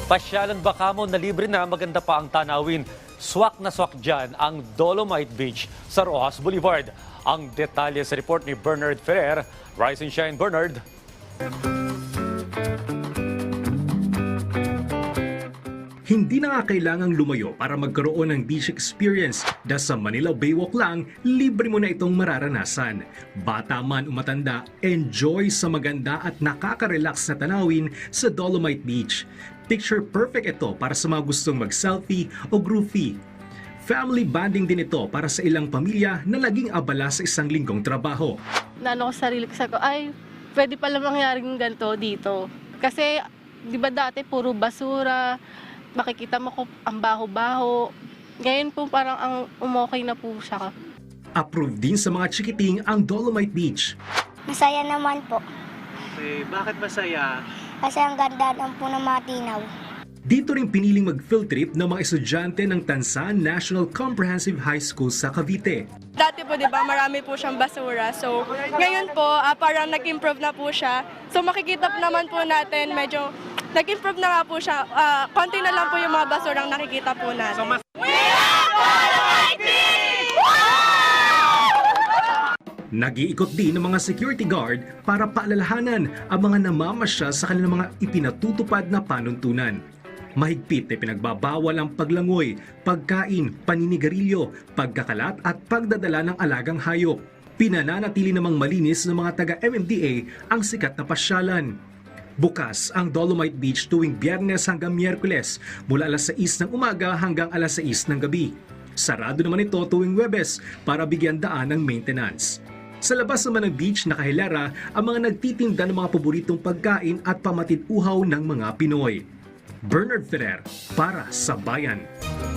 Pasyalan ba kamo na libre na maganda pa ang tanawin? Swak na swak dyan ang Dolomite Beach sa Rojas Boulevard. Ang detalye sa report ni Bernard Ferrer. Rise and shine, Bernard. Hindi na nga kailangang lumayo para magkaroon ng beach experience dahil sa Manila Baywalk lang, libre mo na itong mararanasan. Bata man o matanda, enjoy sa maganda at nakaka-relax na tanawin sa Dolomite Beach. Picture perfect ito para sa mga gustong mag-selfie o groovy. Family bonding din ito para sa ilang pamilya na naging abala sa isang linggong trabaho. Naano ko sa sarili ko, sabi ko, ay, pwede pala mangyaring ganito dito. Kasi, di ba dati puro basura, makikita mo ko ang baho-baho. Ngayon po parang ang umokay na po siya. Approved din sa mga chikiting ang Dolomite Beach. Masaya naman po. Okay, bakit masaya? Kasi ang ganda ng po ng matinaw. Dito rin piniling mag-field trip ng mga estudyante ng Tansan National Comprehensive High School sa Cavite. Dati po, di ba, marami po siyang basura. So, ngayon po, parang nag-improve na po siya. So, makikita naman po natin, medyo nag-improve na nga po siya. Konti na lang po yung mga basurang nakikita po natin. Nag-iikot din ng mga security guard para paalalahanan ang mga namamasya sa kanilang mga ipinatutupad na panuntunan. Mahigpit na pinagbabawal ang paglangoy, pagkain, paninigarilyo, pagkakalat at pagdadala ng alagang hayop. Pinananatili namang malinis ng mga taga-MMDA ang sikat na pasyalan. Bukas ang Dolomite Beach tuwing Biyernes hanggang Miyerkules mula alas 6 ng umaga hanggang alas 6 ng gabi. Sarado naman ito tuwing Huwebes para bigyan daan ng maintenance. Sa labas naman ng beach nakahilera ang mga nagtitinda ng mga paboritong pagkain at pamatid uhaw ng mga Pinoy. Bernard Ferrer para sa Bayan.